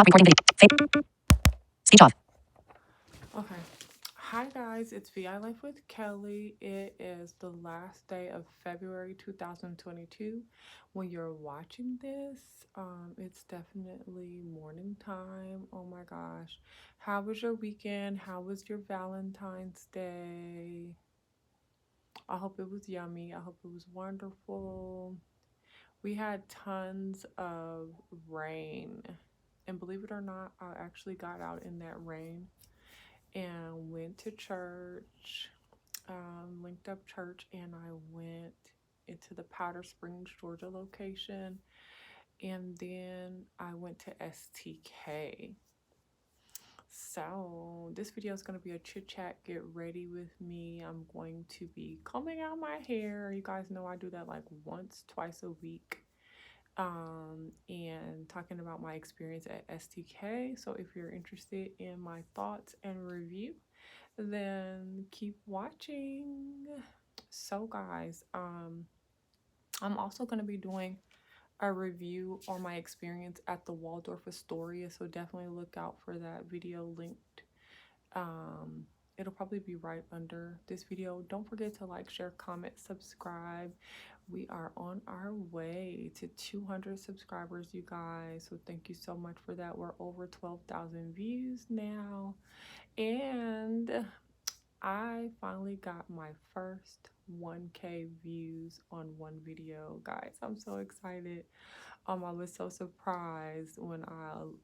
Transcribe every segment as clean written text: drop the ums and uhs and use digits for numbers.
Stop recording video. Speech off. Okay. Hi guys, it's VI Life with Kelly. It is the last day of February 2022. When you're watching this, it's definitely morning time. Oh my gosh. How was your weekend? How was your Valentine's Day? I hope it was yummy. I hope it was wonderful. We had tons of rain. And believe it or not, I actually got out in that rain and went to church, linked up church, and I went into the Powder Springs, Georgia location, and then I went to STK. So this video is going to be a chit chat. Get ready with me. I'm going to be combing out my hair. You guys know I do that like once, twice a week. And talking about my experience at STK. So if you're interested in my thoughts and review, then keep watching. So guys, I'm also going to be doing a review on my experience at the Waldorf Astoria, so definitely look out for that video linked. It'll probably be right under this video. Don't forget to like, share, comment, subscribe. We are on our way to 200 subscribers, you guys, so thank you so much for that. We're over 12,000 views now, and I finally got my first 1K views on one video, guys. I'm so excited. I was so surprised when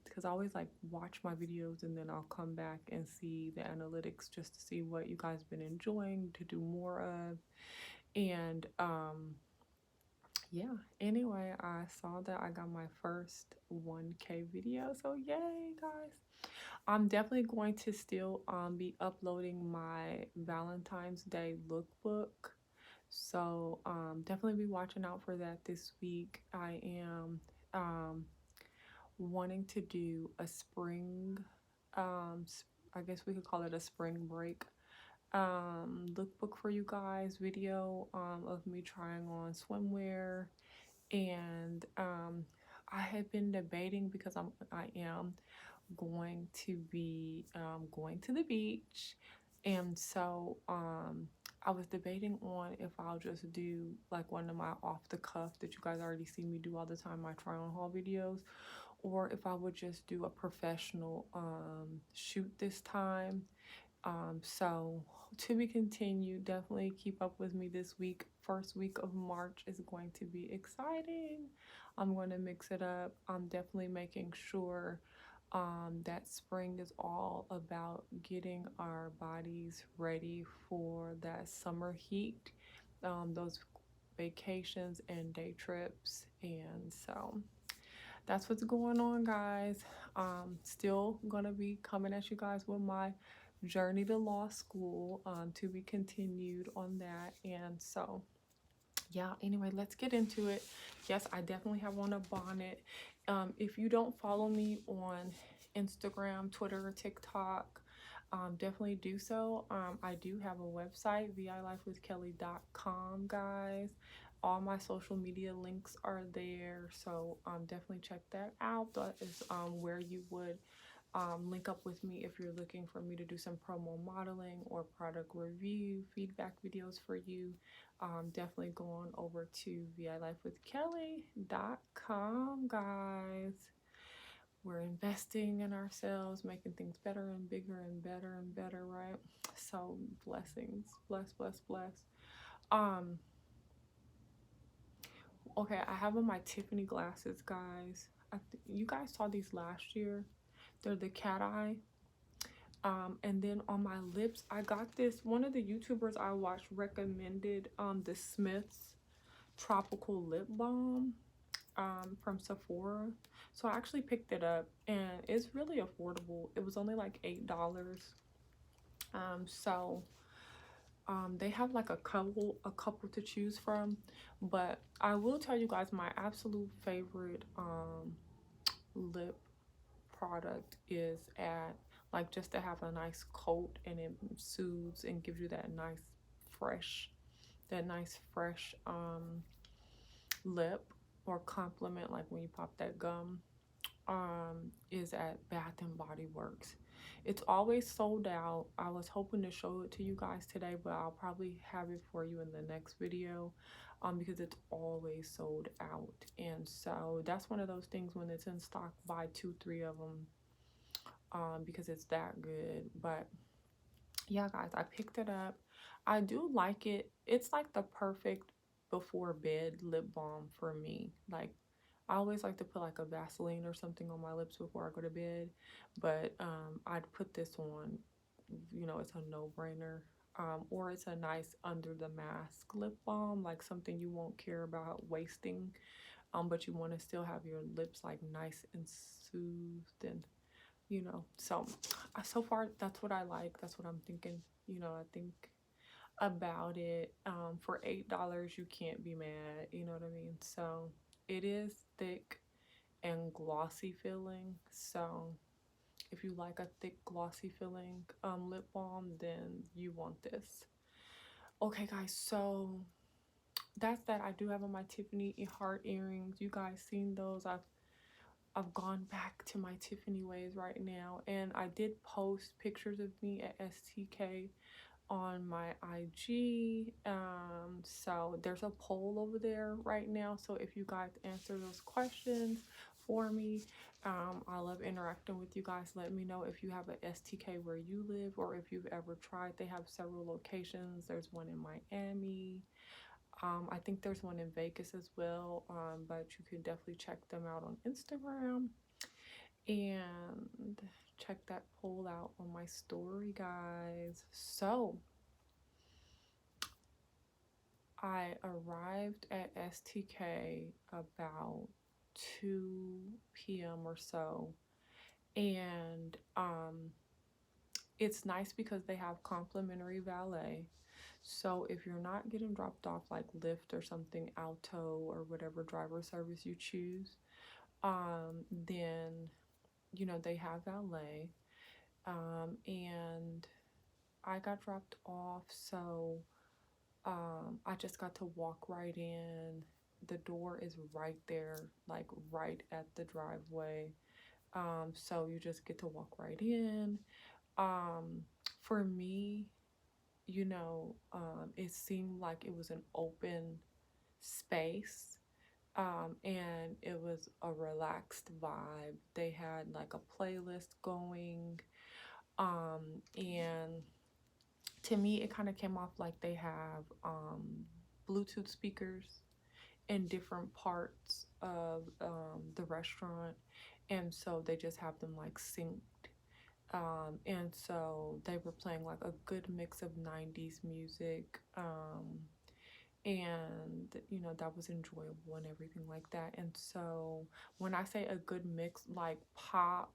because I always like watch my videos and then I'll come back and see the analytics just to see what you guys been enjoying to do more of. And yeah, anyway, I saw that I got my first 1K video, so yay, guys. I'm definitely going to still be uploading my Valentine's Day lookbook. So definitely be watching out for that this week. I am wanting to do a spring, I guess we could call it a spring break lookbook for you guys, video of me trying on swimwear. And I had been debating because I am going to be going to the beach, and so I was debating on if I'll just do like one of my off the cuff that you guys already see me do all the time, my try on haul videos, or if I would just do a professional shoot this time. So to be continued. Definitely keep up with me this week. First week of March is going to be exciting. I'm going to mix it up. I'm definitely making sure that spring is all about getting our bodies ready for that summer heat, those vacations and day trips. And so that's what's going on, guys. Still gonna be coming at you guys with my journey to law school, to be continued on that. And so yeah, anyway, let's get into it. Yes, I definitely have on a bonnet. If you don't follow me on Instagram, Twitter, or TikTok, definitely do so. I do have a website, vilifewithkelly.com, guys. All my social media links are there, so definitely check that out. That is where you would link up with me if you're looking for me to do some promo modeling or product review, feedback videos for you. Definitely go on over to vilifewithkelly.com, guys. We're investing in ourselves, making things better and bigger and better and better, right? So blessings, bless, bless, bless. Okay, I have on my Tiffany glasses, guys. You guys saw these last year. They're the cat eye. And then on my lips, I got this. One of the YouTubers I watched recommended the Smith's Tropical Lip Balm from Sephora. So I actually picked it up, and it's really affordable. It was only like $8. So they have like a couple to choose from, but I will tell you guys my absolute favorite lip product is at, like, just to have a nice coat and it soothes and gives you that nice fresh lip, or compliment, like when you pop that gum. is at Bath and Body Works. It's always sold out. I was hoping to show it to you guys today, but I'll probably have it for you in the next video, because it's always sold out. And so that's one of those things, when it's in stock, buy 2-3 of them, because it's that good. But yeah, guys, I picked it up. I do like it. It's like the perfect before bed lip balm for me. Like, I always like to put like a Vaseline or something on my lips before I go to bed, but I'd put this on. You know, it's a no-brainer. Or it's a nice under the mask lip balm, like something you won't care about wasting, but you want to still have your lips like nice and soothed, and so far that's what I like. That's what I'm thinking. I think about it. For $8 you can't be mad, you know what I mean? So it is thick and glossy feeling. So if you like a thick glossy feeling lip balm, then you want this. Okay, guys, so that's that. I do have on my Tiffany heart earrings. You guys seen those? I've gone back to my Tiffany ways right now, and I did post pictures of me at STK on my IG. So there's a poll over there right now, so if you guys answer those questions for me, I love interacting with you guys. Let me know if you have an STK where you live, or if you've ever tried. They have several locations. There's one in Miami. I think there's one in Vegas as well, but you can definitely check them out on Instagram and check that poll out on my story, guys. So I arrived at STK about 2 p.m. or so, and it's nice because they have complimentary valet. So if you're not getting dropped off like Lyft or something, Alto or whatever driver service you choose, then they have valet. And I got dropped off, so I just got to walk right in. The door is right there, like right at the driveway. So you just get to walk right in. For me, it seemed like it was an open space. And it was a relaxed vibe. They had like a playlist going. And to me, it kind of came off like they have Bluetooth speakers in different parts of the restaurant. And so they just have them like synced. And so they were playing like a good mix of 90s music. And that was enjoyable and everything like that. And so when I say a good mix, like pop,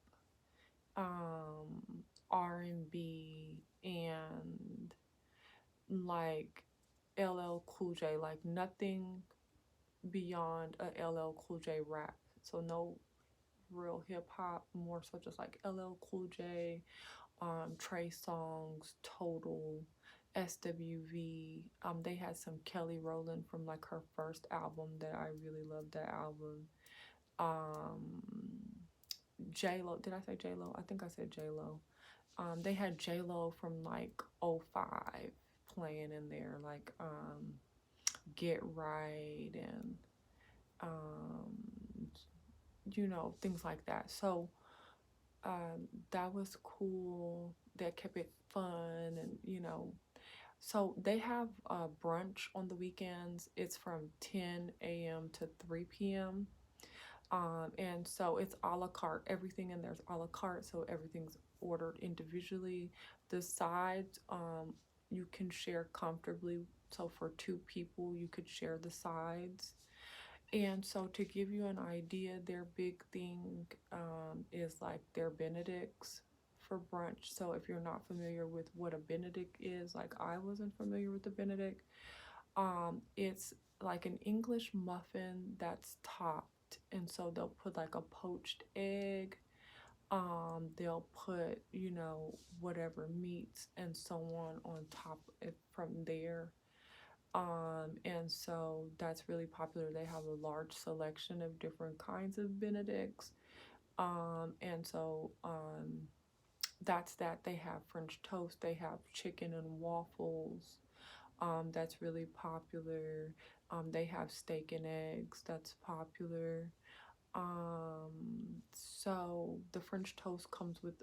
R&B, and like LL Cool J, like nothing beyond a LL Cool J rap. So no real hip hop, more so just like LL Cool J, Trey Songz, Total, SWV. They had some Kelly Rowland from like her first album that I really loved that album. J-Lo, did I say J-Lo? I think I said J-Lo. They had J-Lo from like '05 playing in there, like Get Right and things like that. So that was cool. That kept it fun, and so they have brunch on the weekends. It's from 10 a.m. to 3 p.m. And so it's a la carte. Everything in there's a la carte, so everything's ordered individually. The sides, you can share comfortably. So for 2 people, you could share the sides. And so to give you an idea, their big thing is like their Benedicts for brunch. So if you're not familiar with what a Benedict is, like I wasn't familiar with the Benedict, it's like an English muffin that's topped. And so they'll put like a poached egg. They'll put, whatever meats and so on top from there. And so that's really popular. They have a large selection of different kinds of Benedicts. And so that's that. They have French toast, they have chicken and waffles. That's really popular. They have steak and eggs, that's popular. So the French toast comes with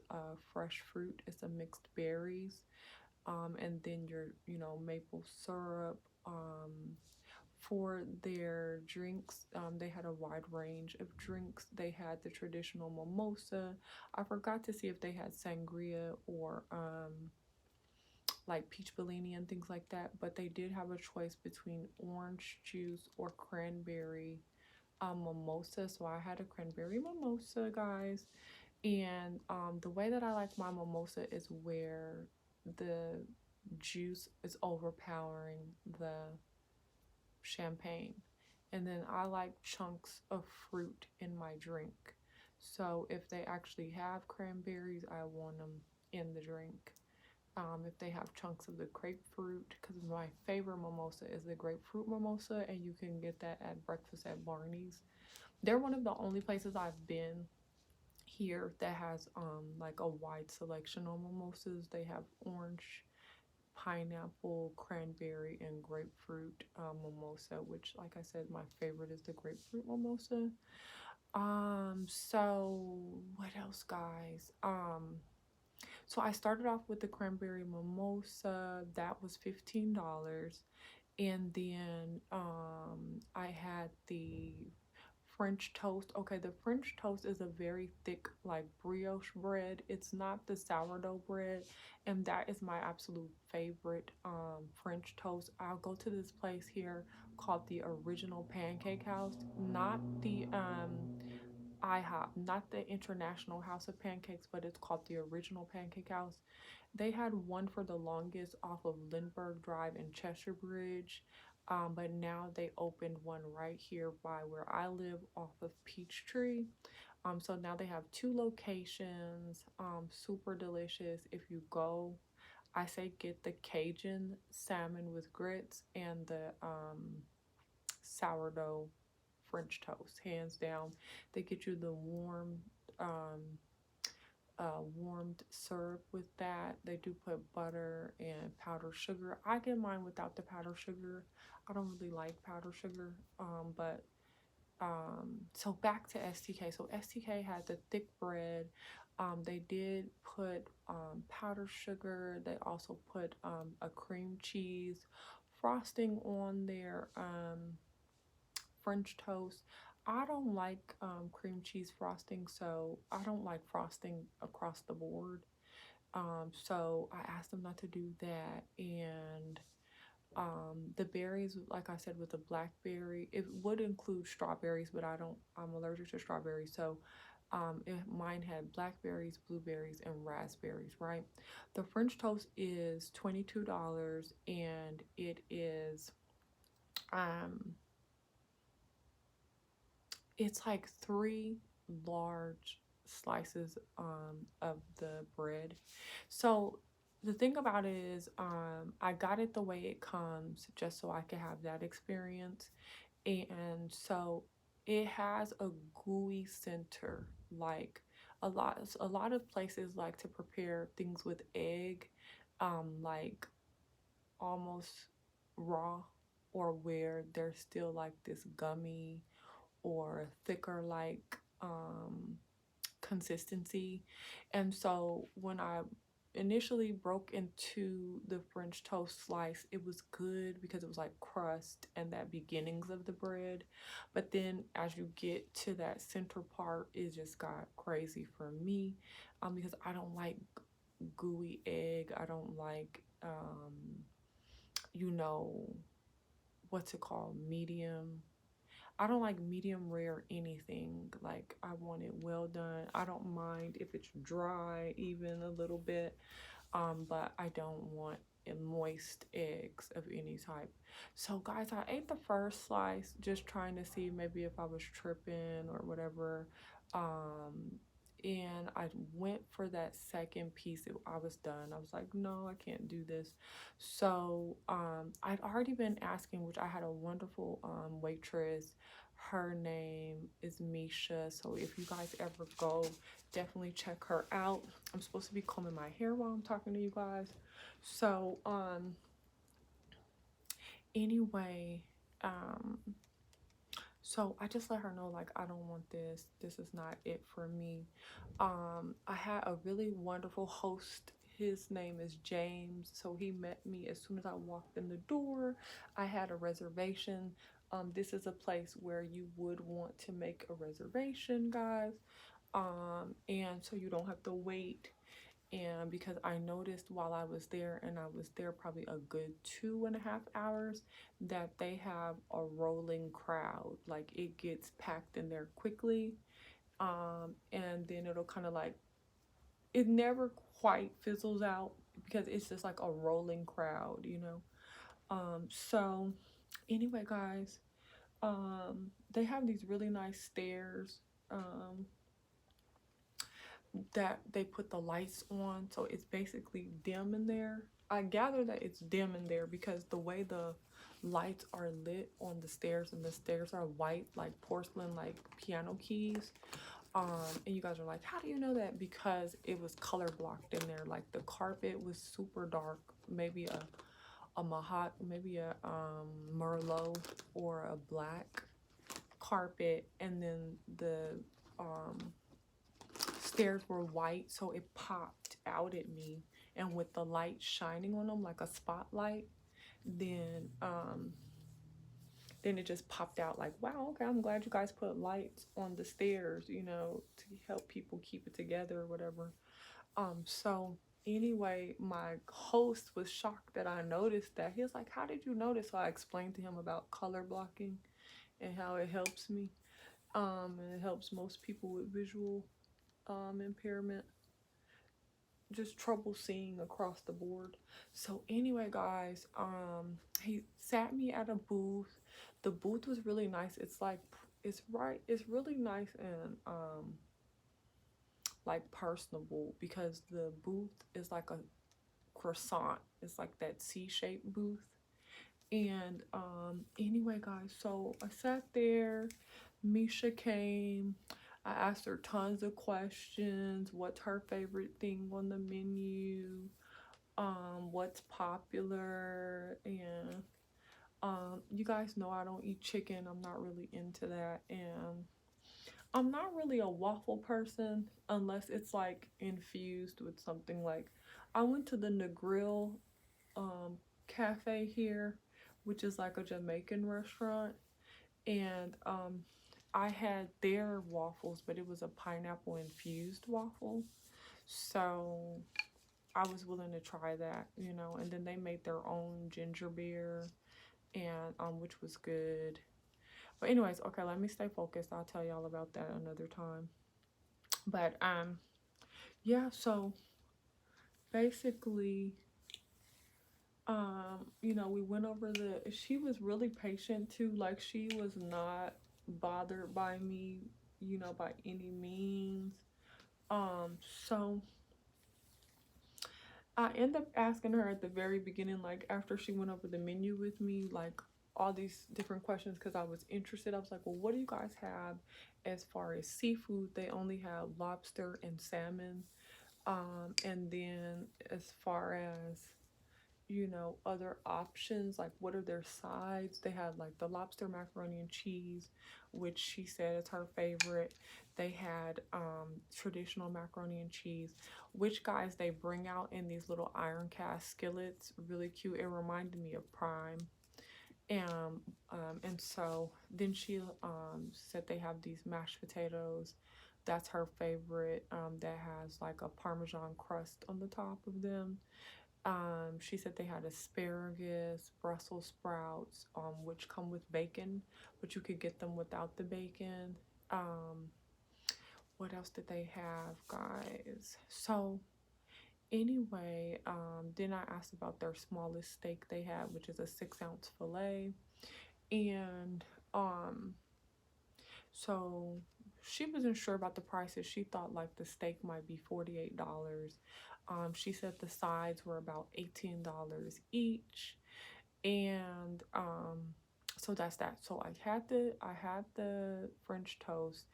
fresh fruit. It's a mixed berries. And then your, maple syrup. For their drinks, they had a wide range of drinks. They had the traditional mimosa. I forgot to see if they had sangria or like peach bellini and things like that, but they did have a choice between orange juice or cranberry mimosa. So I had a cranberry mimosa, guys. And the way that I like my mimosa is where the juice is overpowering the champagne. And then I like chunks of fruit in my drink. So if they actually have cranberries, I want them in the drink. If they have chunks of the grapefruit, because my favorite mimosa is the grapefruit mimosa, and you can get that at breakfast at Barney's. They're one of the only places I've been here that has like a wide selection of mimosas. They have orange, pineapple, cranberry, and grapefruit mimosa, which, like I said, my favorite is the grapefruit mimosa. So what else, guys? So I started off with the cranberry mimosa. That was $15. And then I had the French toast. Okay, the French toast is a very thick, like brioche bread. It's not the sourdough bread, and that is my absolute favorite French toast. I'll go to this place here called the Original Pancake House, not the IHOP, not the International House of Pancakes, but it's called the Original Pancake House. They had one for the longest off of Lindbergh Drive in Cheshire Bridge, but now they opened one right here by where I live off of Peachtree. So now they have two locations, super delicious. If you go, I say get the Cajun salmon with grits and the sourdough French toast, hands down. They get you the um, warmed syrup with that. They do put butter and powdered sugar. I get mine without the powdered sugar. I don't really like powdered sugar. But so back to STK. So STK had the thick bread. They did put powdered sugar. They also put a cream cheese frosting on their French toast. I don't like cream cheese frosting, so I don't like frosting across the board. So I asked them not to do that. And the berries, like I said, with the blackberry, it would include strawberries, but I'm allergic to strawberries. So mine had blackberries, blueberries, and raspberries, right? The French toast is $22, and it is um it's like three large slices of the bread. So the thing about it is I got it the way it comes just so I could have that experience. And so it has a gooey center, like a lot of places like to prepare things with egg, like almost raw, or where there's still like this gummy or thicker like consistency. And so when I initially broke into the French toast slice, it was good because it was like crust and that beginnings of the bread. But then as you get to that center part, it just got crazy for me, because I don't like gooey egg. I don't like you know what's it called, medium. I don't like medium rare anything. Like, I want it well done. I don't mind if it's dry even a little bit, but I don't want moist eggs of any type. So guys, I ate the first slice just trying to see maybe if I was tripping or whatever. And I went for that second piece. I was done. I was like, no, I can't do this. So I'd already been asking, which I had a wonderful waitress. Her name is Misha. So if you guys ever go, definitely check her out. I'm supposed to be combing my hair while I'm talking to you guys. So anyway, so I just let her know, like, I don't want this. This is not it for me. I had a really wonderful host. His name is James. So he met me as soon as I walked in the door. I had a reservation. This is a place where you would want to make a reservation, guys. And so you don't have to wait. And because I noticed while I was there, and I was there probably a good 2.5 hours, that they have a rolling crowd. Like, it gets packed in there quickly. And then it'll kind of like, it never quite fizzles out because it's just like a rolling crowd, you know. So anyway, guys, they have these really nice stairs. That they put the lights on, so it's basically dim in there. I gather that it's dim in there because the way the lights are lit on the stairs, and the stairs are white like porcelain, like piano keys. And you guys are like, how do you know that? Because it was color blocked in there. Like, the carpet was super dark, maybe a merlot or a black carpet, and then the stairs were white, so it popped out at me. And with the light shining on them like a spotlight, then it just popped out like, wow, okay, I'm glad you guys put lights on the stairs, you know, to help people keep it together or whatever. So anyway, my host was shocked that I noticed that. He was like, how did you notice? So I explained to him about color blocking and how it helps me. And it helps most people with visual impairment, just trouble seeing across the board. So anyway, guys, he sat me at a booth. The booth was really nice. It's like, it's really nice and like personable, because the booth is like a croissant. It's like that C-shaped booth. And anyway, guys, so I sat there. Misha came. I asked her tons of questions. What's her favorite thing on the menu? What's popular? And you guys know I don't eat chicken. I'm not really into that. And I'm not really a waffle person unless it's like infused with something. Like, I went to the Negril cafe here, which is like a Jamaican restaurant, and I had their waffles, but it was a pineapple infused waffle. So I was willing to try that, you know. And then they made their own ginger beer, and which was good. But anyways, okay, let me stay focused. I'll tell y'all about that another time. But yeah, so basically, you know, we went over she was really patient too. Like, she was not bothered by me, you know, by any means. So I end up asking her at the very beginning, like after she went over the menu with me, like all these different questions, because I was interested. I was like, well, what do you guys have as far as seafood? They only have lobster and salmon. And then as far as, you know, other options, like what are their sides? They had like the lobster macaroni and cheese, which she said is her favorite. They had traditional macaroni and cheese, which, guys, they bring out in these little iron cast skillets, really cute. It reminded me of Prime. And so then she said they have these mashed potatoes. That's her favorite, that has like a Parmesan crust on the top of them. She said they had asparagus, Brussels sprouts, which come with bacon, but you could get them without the bacon. What else did they have, guys? So anyway, then I asked about their smallest steak they had, which is a 6-ounce filet. And so she wasn't sure about the prices. She thought like the steak might be $48. She said the sides were about $18 each. And So that's that. So I had the French toast.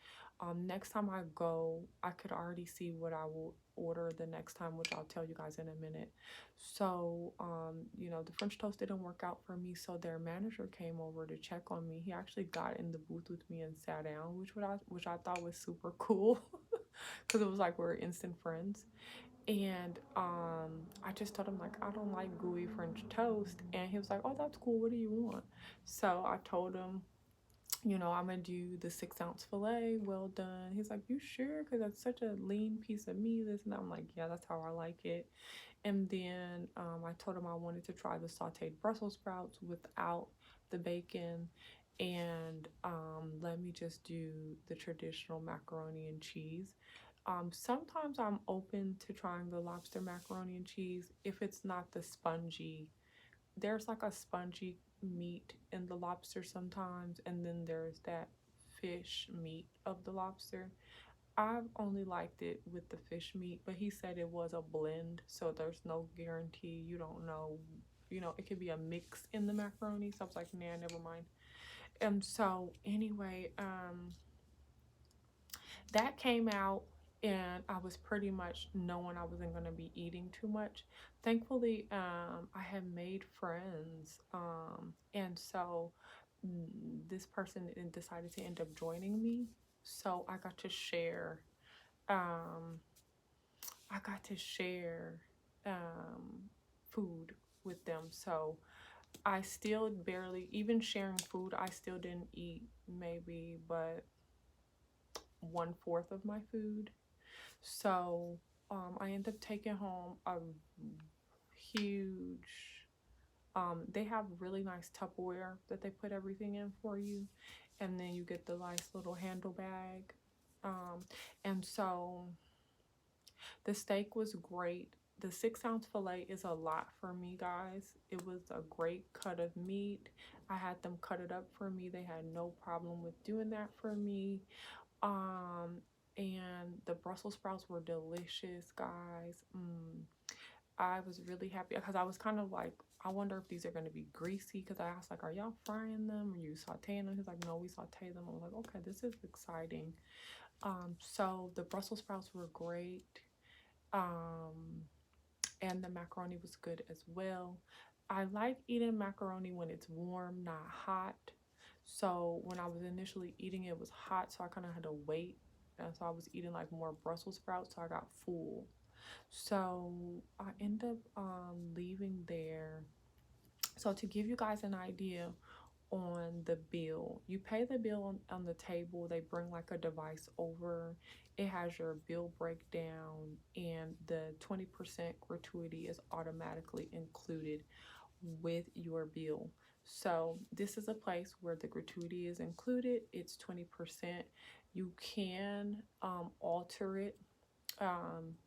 Next time I go, I could already see what I will order the next time, which I'll tell you guys in a minute. So you know, the French toast didn't work out for me, so their manager came over to check on me. He actually got in the booth with me and sat down, which I thought was super cool because it was like we're instant friends. And I just told him like I don't like gooey French toast, and he was like, "Oh, that's cool. What do you want?" So I told him, you know, I'm gonna do the 6-ounce fillet, well done. He's like, "You sure? Because that's such a lean piece of meat." This and that. I'm like, "Yeah, that's how I like it." And then I told him I wanted to try the sauteed Brussels sprouts without the bacon, and let me just do the traditional macaroni and cheese. Sometimes I'm open to trying the lobster macaroni and cheese if it's not the spongy. There's like a spongy meat in the lobster sometimes, and then there's that fish meat of the lobster. I've only liked it with the fish meat, but he said it was a blend, so there's no guarantee. You don't know, you know, it could be a mix in the macaroni. So I was like, nah, never mind. So anyway, that came out, and I was pretty much knowing I wasn't going to be eating too much. Thankfully, I had made friends, and so this person decided to end up joining me. So um, I got to share food with them. So I still barely, even sharing food, I still didn't eat maybe but 1/4 of my food. So I ended up taking home a huge, they have really nice Tupperware that they put everything in for you. And then you get the nice little handle bag. And so the steak was great. The 6-ounce fillet is a lot for me, guys. It was a great cut of meat. I had them cut it up for me. They had no problem with doing that for me. Um, and the Brussels sprouts were delicious, guys. I was really happy because I was kind of like, I wonder if these are going to be greasy, because I asked like, are y'all frying them? Are you sauteing them? He's like, no, we saute them. I was like, okay, this is exciting. So the Brussels sprouts were great. Um, and the macaroni was good as well. I like eating macaroni when it's warm, not hot. So when I was initially eating it, it was hot, so I kind of had to wait. And so I was eating like more Brussels sprouts, so I got full. So I ended up leaving there. So to give you guys an idea on the bill, you pay the bill on the table. They bring like a device over. It has your bill breakdown, and the 20% gratuity is automatically included with your bill. So this is a place where the gratuity is included. It's 20%. You can alter it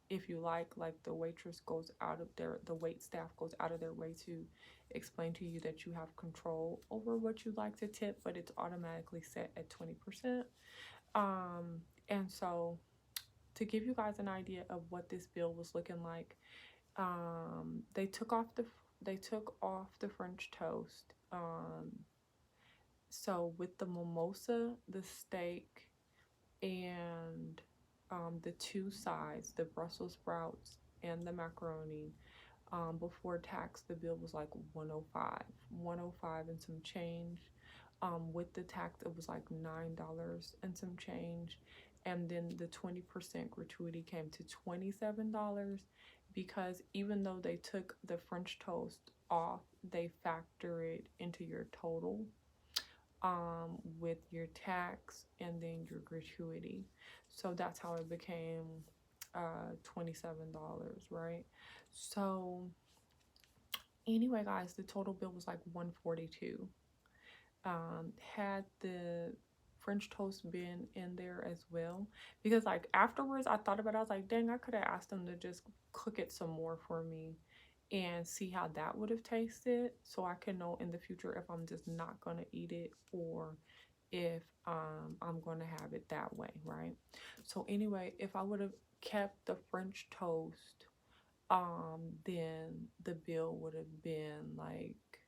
if you like the waitress goes out of their, the wait staff goes out of their way to explain to you that you have control over what you like to tip, but it's automatically set at 20%. And so to give you guys an idea of what this bill was looking like, they took off the French toast. So with the mimosa, the steak, and the two sides, the Brussels sprouts and the macaroni, before tax, the bill was like 105, 105 and some change. With the tax, it was like $9 and some change. And then the 20% gratuity came to $27, because even though they took the French toast off, they factor it into your total with your tax and then your gratuity. So that's how it became $27, right? So anyway, guys, the total bill was like 142. Had the French toast been in there as well? Because like afterwards I thought about it, I was like, dang, I could have asked them to just cook it some more for me and see how that would have tasted, so I can know in the future if I'm just not gonna eat it, or if I'm gonna have it that way, right? So anyway, if I would have kept the French toast, then the bill would have been like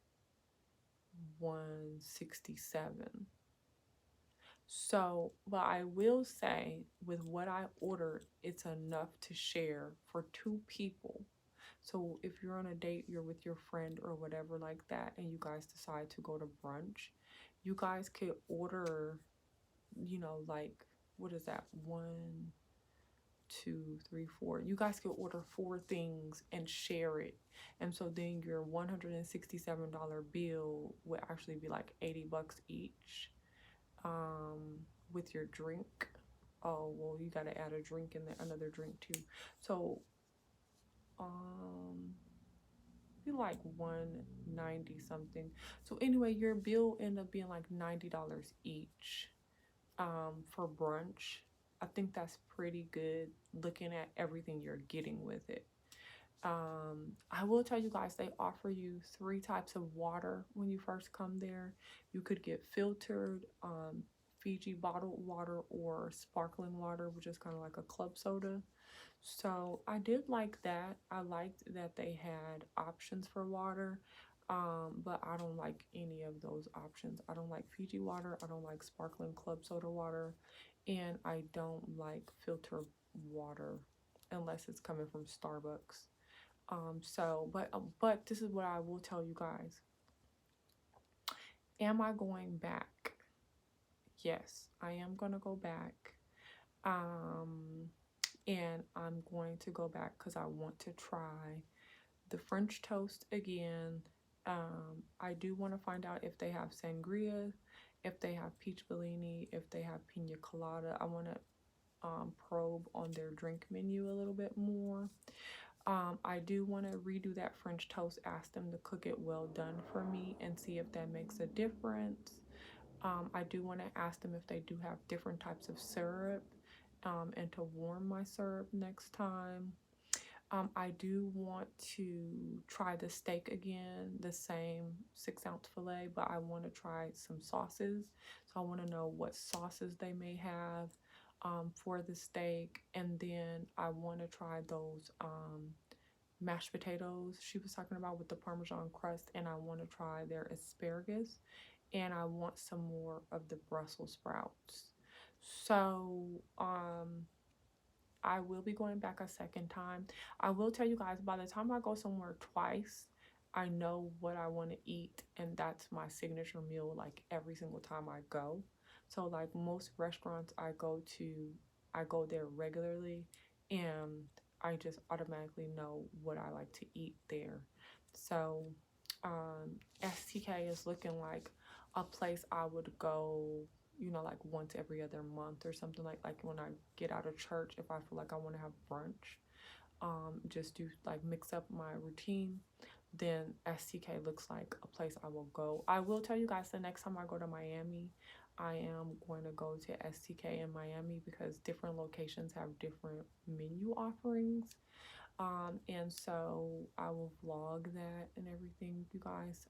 $167. So, but I will say with what I ordered, it's enough to share for 2 people. So if you're on a date, you're with your friend or whatever like that, and you guys decide to go to brunch, you guys could order, like, what is that? 1, 2, 3, 4. You guys could order 4 things and share it. And so then your $167 bill would actually be like $80 each, with your drink. Oh, well, you got to add a drink in there, another drink too. So, be like 190 something. So anyway, your bill ended up being like $90 each, for brunch. I think that's pretty good looking at everything you're getting with it. I will tell you guys, they offer you 3 types of water when you first come there. You could get filtered, Fiji bottled water, or sparkling water, which is kind of like a club soda. So I did like that. I liked that they had options for water, but I don't like any of those options. I don't like Fiji water. I don't like sparkling club soda water, and I don't like filter water unless it's coming from Starbucks. But this is what I will tell you guys. Am I going back? Yes, I am gonna go back. And I'm going to go back because I want to try the French toast again. I do want to find out if they have sangria, if they have peach bellini, if they have pina colada. I want to probe on their drink menu a little bit more. I do want to redo that French toast, ask them to cook it well done for me and see if that makes a difference. I do want to ask them if they do have different types of syrup, and to warm my syrup next time. I do want to try the steak again, the same 6-ounce filet, but I want to try some sauces. So I want to know what sauces they may have, for the steak. And then I want to try those mashed potatoes she was talking about with the Parmesan crust. And I want to try their asparagus. And I want some more of the Brussels sprouts. So, I will be going back a second time. I will tell you guys, by the time I go somewhere twice, I know what I want to eat, and that's my signature meal like every single time I go. So like most restaurants I go there regularly, and I just automatically know what I like to eat there. So STK is looking like a place I would go, like once every other month or something, like when I get out of church, if I feel like I want to have brunch, just do like mix up my routine, then STK looks like a place I will go. I will tell you guys, the next time I go to Miami, I am going to go to STK in Miami because different locations have different menu offerings. And so I will vlog that and everything, you guys,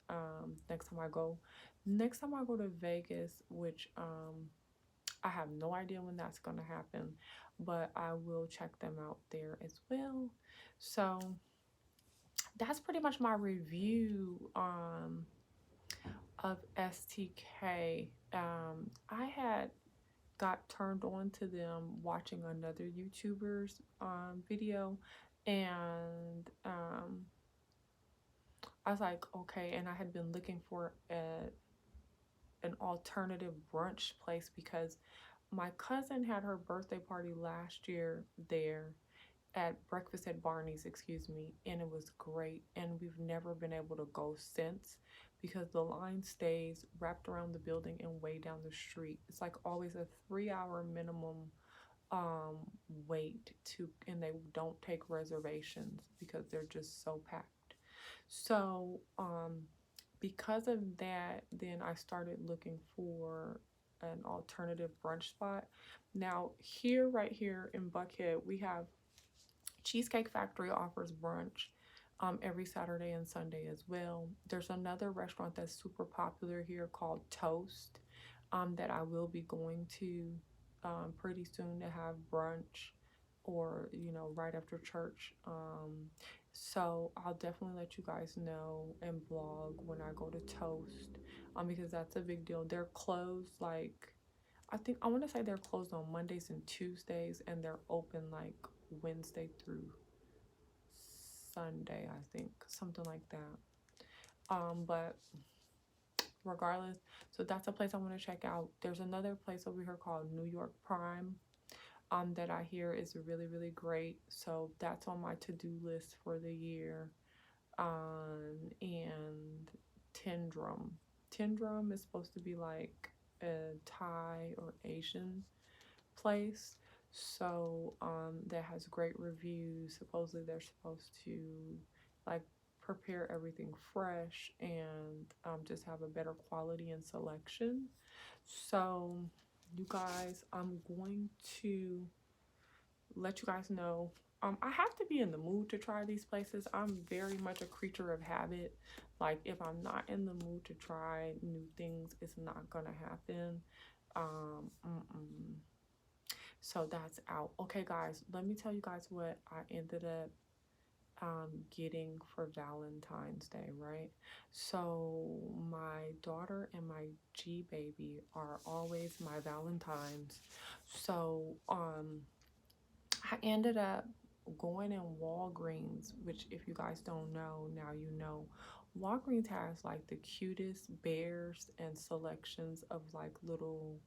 next time I go. Next time I go to Vegas, which I have no idea when that's gonna happen, but I will check them out there as well. So that's pretty much my review of STK. I had got turned on to them watching another YouTuber's video, and I was like, okay. And I had been looking for an alternative brunch place because my cousin had her birthday party last year there at Breakfast at Barney's, excuse me, and it was great. And we've never been able to go since because the line stays wrapped around the building and way down the street. It's like always a 3-hour minimum wait to, and they don't take reservations because they're just so packed. So because of that, then I started looking for an alternative brunch spot. Now here, right here in Buckhead, we have Cheesecake Factory offers brunch every Saturday and Sunday as well. There's another restaurant that's super popular here called Toast, that I will be going to pretty soon to have brunch, or you know, right after church. So I'll definitely let you guys know and vlog when I go to Toast, because that's a big deal. They're closed like, I want to say they're closed on Mondays and Tuesdays, and they're open like Wednesday through Sunday, I think, something like that. But regardless, so that's a place I want to check out. There's another place over here called New York Prime, that I hear is really, really great. So that's on my to-do list for the year. And Tendrum. Tendrum is supposed to be like a Thai or Asian place. So that has great reviews. Supposedly they're supposed to like prepare everything fresh and just have a better quality and selection. So you guys, I'm going to let you guys know. I have to be in the mood to try these places. I'm very much a creature of habit. Like if I'm not in the mood to try new things, it's not gonna happen. So that's out. Okay, guys, let me tell you guys what I ended up getting for Valentine's Day, right? So my daughter and my G baby are always my Valentines. So I ended up going in Walgreens, which if you guys don't know, now you know. Walgreens has like the cutest bears and selections of like little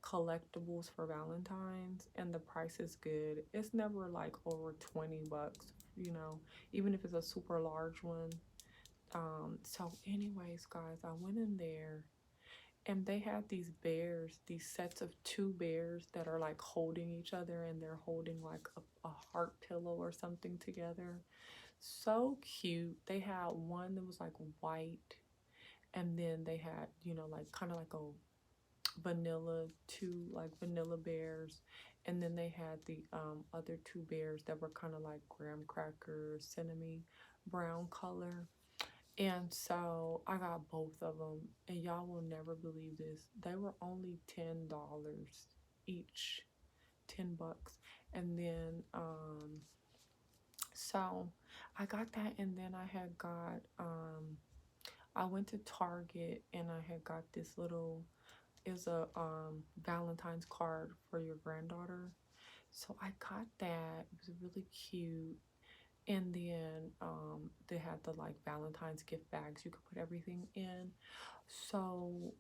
collectibles for Valentine's, and the price is good. It's never like over 20 bucks, you know, even if it's a super large one. So anyways, guys, I went in there and they had these bears, these sets of two bears that are like holding each other, and they're holding like a heart pillow or something together. So cute. They had one that was like white, and then they had, you know, like kind of like a vanilla, two like vanilla bears, and then they had the other two bears that were kind of like graham cracker cinnamon brown color. And so I got both of them, and y'all will never believe this, they were only $10 each. 10 bucks. And then so I got that, and then I had got I went to Target and I had got this little, is a Valentine's card for your granddaughter. So I got that. It was really cute. And then they had the like Valentine's gift bags you could put everything in. So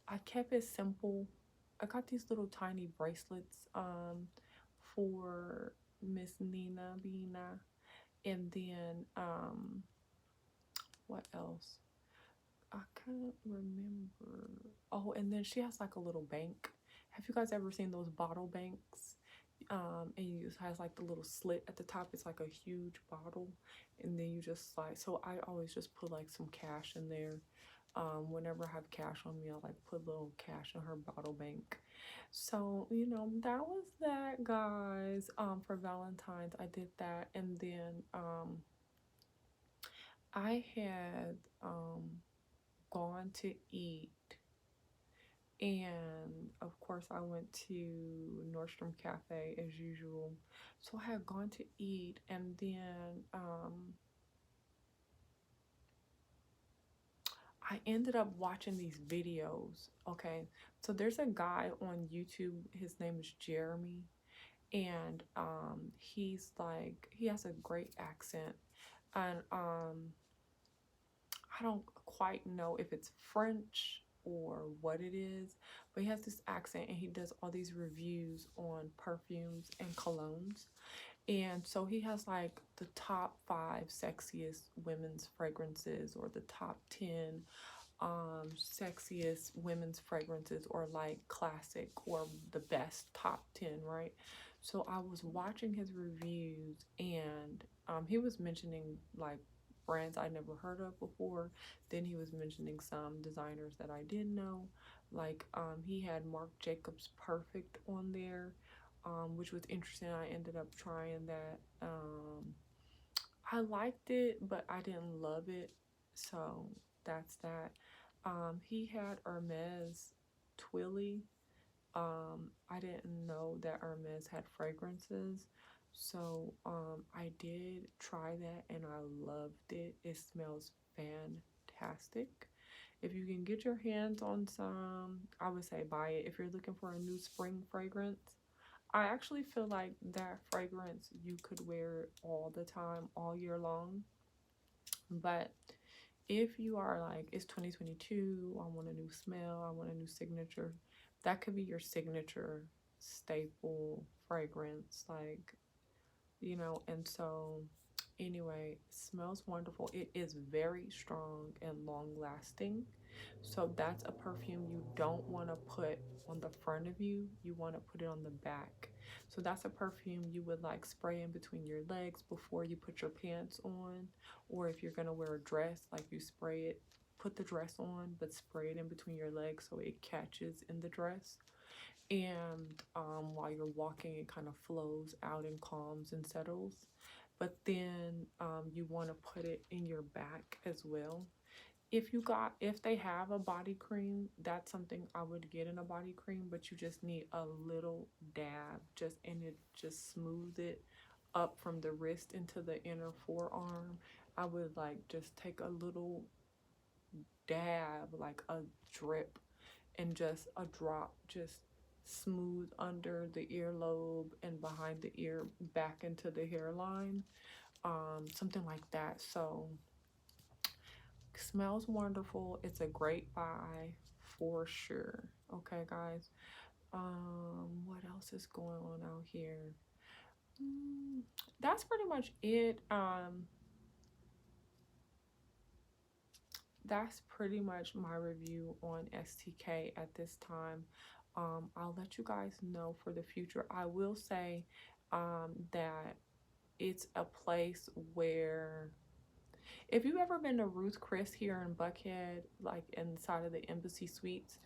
I kept it simple. I got these little tiny bracelets for Miss Nina Bina. And then what else? I can't remember. Oh, and then she has like a little bank. Have you guys ever seen those bottle banks? And it has like the little slit at the top. It's like a huge bottle, and then you just slide. So I always just put like some cash in there. Whenever I have cash on me, I like put a little cash in her bottle bank. So you know, that was that, guys. For Valentine's, I did that, and then I had gone to eat, and of course I went to Nordstrom Cafe as usual. So I had gone to eat, and then I ended up watching these videos. Okay, so there's a guy on YouTube, his name is Jeremy, and he's like, he has a great accent, and I don't quite know if it's French or what it is, but he has this accent, and he does all these reviews on perfumes and colognes. And so he has like the top 5 sexiest women's fragrances, or the top 10 sexiest women's fragrances, or like classic, or the best top 10, right? So I was watching his reviews, and he was mentioning like brands I never heard of before. Then he was mentioning some designers that I did know. Like he had Marc Jacobs Perfect on there, which was interesting. I ended up trying that. I liked it, but I didn't love it. So that's that. He had Hermes Twilly, I didn't know that Hermes had fragrances. So I did try that and I loved it. It smells fantastic. If you can get your hands on some, I would say buy it. If you're looking for a new spring fragrance, I actually feel like that fragrance you could wear all the time, all year long. But if you are like, it's 2022, I want a new smell, I want a new signature, that could be your signature staple fragrance. Like, and so anyway, it smells wonderful. It is very strong and long lasting. So that's a perfume you don't want to put on the front of you. You want to put it on the back. So that's a perfume you would like spray in between your legs before you put your pants on. Or if you're going to wear a dress, like you spray it, put the dress on, but spray it in between your legs so it catches in the dress. And while you're walking, it kind of flows out and calms and settles. But then you want to put it in your back as well. If they have a body cream, that's something I would get in a body cream, but you just need a little dab, and it just smooth it up from the wrist into the inner forearm. I would like just take a little dab, like a drip, and just a drop, just smooth under the earlobe and behind the ear back into the hairline, something like that. So smells wonderful. It's a great buy for sure. Okay, guys. What else is going on out here? That's pretty much it. That's pretty much my review on STK at this time. I'll let you guys know for the future. I will say that it's a place where, if you've ever been to Ruth Chris here in Buckhead, like inside of the Embassy Suites,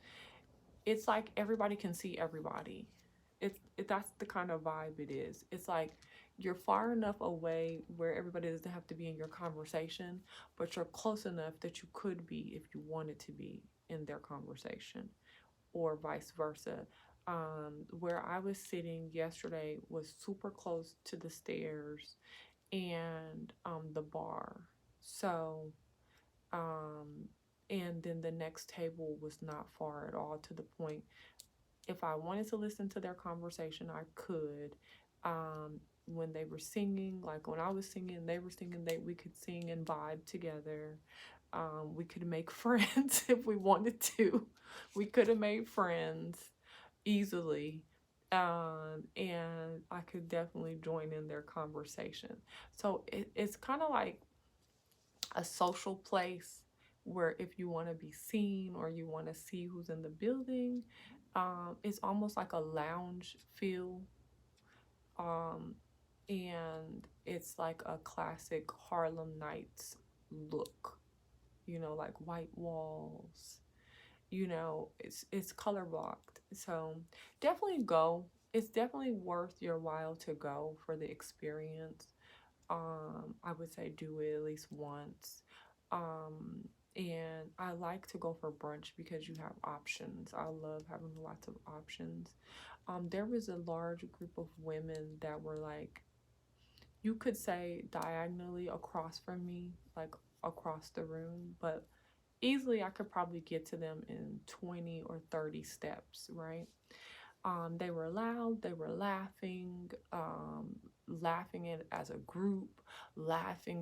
it's like everybody can see everybody. That's the kind of vibe it is. It's like you're far enough away where everybody doesn't have to be in your conversation, but you're close enough that you could be if you wanted to be in their conversation, or vice versa. Where I was sitting yesterday was super close to the stairs and the bar. So, and then the next table was not far at all, to the point if I wanted to listen to their conversation, I could. When they were singing, like when I was singing, they were singing, we could sing and vibe together. We could make friends if we wanted to. We could have made friends easily. And I could definitely join in their conversation. So it's kind of like a social place where if you want to be seen or you want to see who's in the building, it's almost like a lounge feel. And it's like a classic Harlem Nights look, like white walls, it's color blocked. So definitely go. It's definitely worth your while to go for the experience. I would say do it at least once. And I like to go for brunch because you have options. I love having lots of options. There was a large group of women that were like, you could say diagonally across from me, like across the room, but easily I could probably get to them in 20 or 30 steps, right? They were loud, they were laughing, laughing it as a group,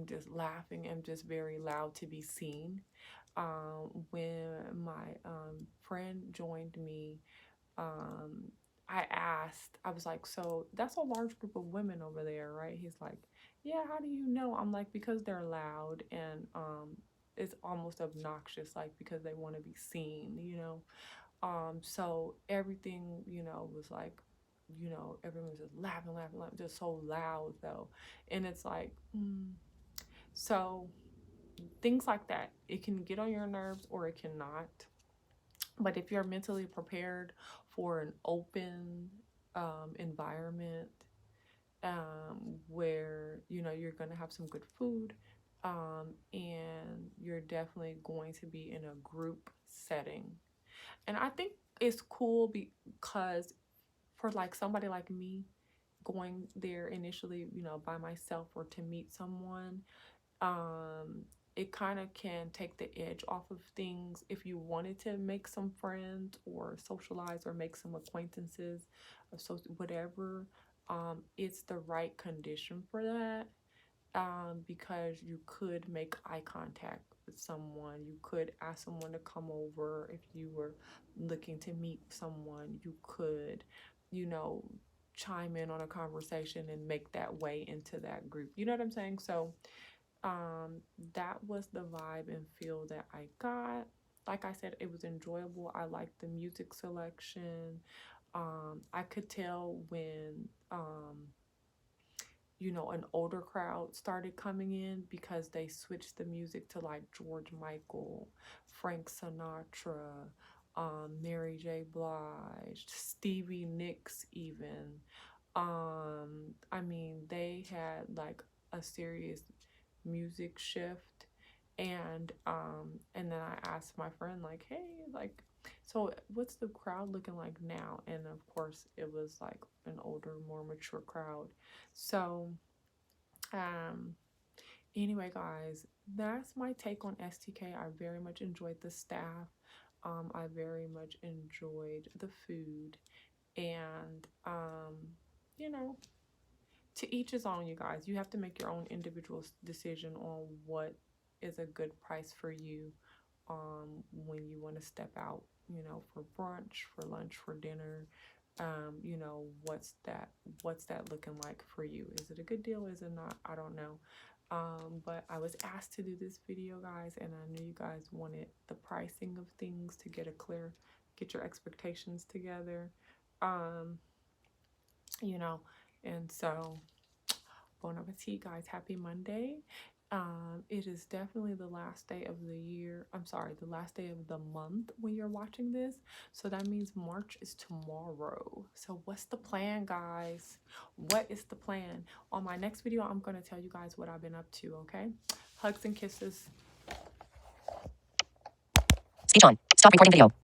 just laughing and just very loud to be seen. When my friend joined me, I was like, so that's a large group of women over there, right? He's like, yeah, how do you know? I'm like, because they're loud and it's almost obnoxious, like because they want to be seen. So everything, was like, everyone was just laughing, just so loud though. And it's like, so things like that, it can get on your nerves or it cannot. But if you're mentally prepared for an open environment, where, you're going to have some good food, and you're definitely going to be in a group setting. And I think it's cool because for like somebody like me going there initially, you know, by myself or to meet someone, it kind of can take the edge off of things if you wanted to make some friends or socialize or make some acquaintances or so whatever. It's the right condition for that, because you could make eye contact with someone. You could ask someone to come over if you were looking to meet someone. You could, you know, chime in on a conversation and make that way into that group. You know what I'm saying? So, that was the vibe and feel that I got. Like I said, it was enjoyable. I liked the music selection. I could tell when you know, an older crowd started coming in because they switched the music to like George Michael, Frank Sinatra, Mary J. Blige, Stevie Nicks, even. I mean, they had like a serious music shift, and then I asked my friend like, hey, like, so what's the crowd looking like now? And of course, it was like an older, more mature crowd. So, um, anyway, guys, that's my take on STK. I very much enjoyed the staff. I very much enjoyed the food, and you know, to each his own, you guys. You have to make your own individual decision on what is a good price for you, when you want to step out, you know, for brunch, for lunch, for dinner. You know, what's that looking like for you? Is it a good deal? Is it not? I don't know. But I was asked to do this video, guys, and I knew you guys wanted the pricing of things to get your expectations together. You know, and so bon appetit, guys. Happy Monday. It is definitely the last day of the year. I'm sorry, the last day of the month when you're watching this. So that means March is tomorrow. So what's the plan, guys? What is the plan? On my next video, I'm going to tell you guys what I've been up to, okay? Hugs and kisses. Speech on. Stop recording video.